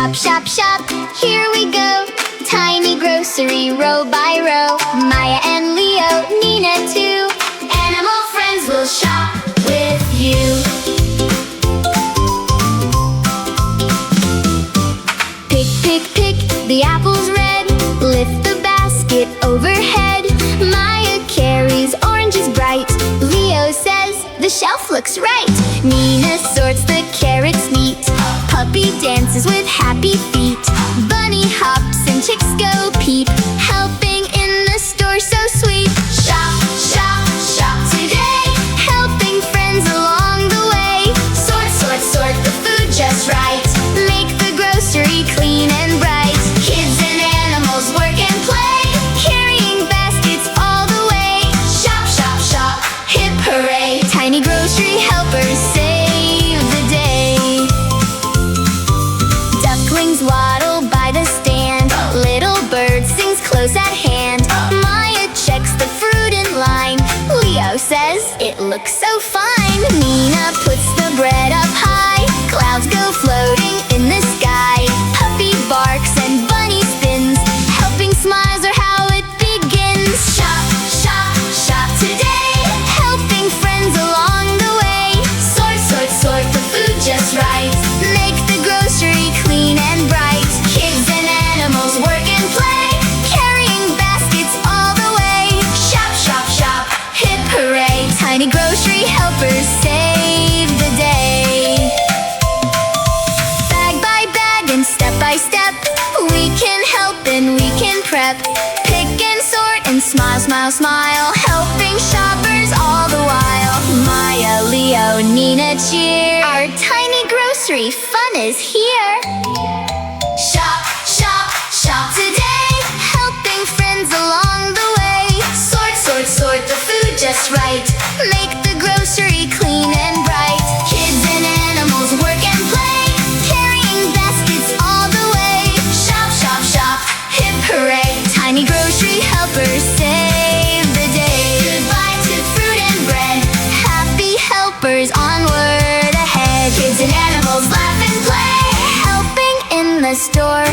Shop, shop, shop, here we go. Tiny grocery, row by row. Maya and Leo, Nina too. Animal friends will shop with you. Pick, pick, pick, the apple's red. Lift the basket overhead. Maya carries oranges bright. Leo says the shelf looks right. Nina sorts the carrots neat. Puppy dances with happy feet. Bunny hops and chicks go peep. Helping in the store so sweet. Shop, shop, shop today. Helping friends along the way. Sort, sort, sort the food just right. Make the grocery clean and bright. Kids and animals work and play. Carrying baskets all the way. Shop, shop, shop, hip hooray. Tiny grocery helpers save the day. Ducklings waddle by the stand. Little bird sings close at hand. Maya checks the fruit in line. Leo says it looks so fine. Nina puts the bread up high. Clouds go floating in the sky. Puppy barks and bunny spins. Helping smiles are how it begins. Shop, shop, shop today. Helping friends along the way. Sort, sort, sort the food just right. Make the grocery clean and bright. Kids and animals work and play. Carrying baskets all the way. Shop, shop, shop, hip hooray. Tiny grocery helpers save the day. Bag by bag and step by step, we can help and we can prep. Pick and sort and smile, smile, smile. Helping shoppers all the while. Maya, Leo, Nina cheer. Our tiny grocery fun is here. Shop, shop, shop today. Helping friends along the way. Sort, sort, sort the food just right. Make the grocery clean and bright. Kids and animals work and play. Carrying baskets all the way. Shop, shop, shop, hip hooray. Tiny grocery helpers save the day. Goodbye to fruit and bread. Happy helpers onward ahead. Kids and animals laugh and play. Helping in the store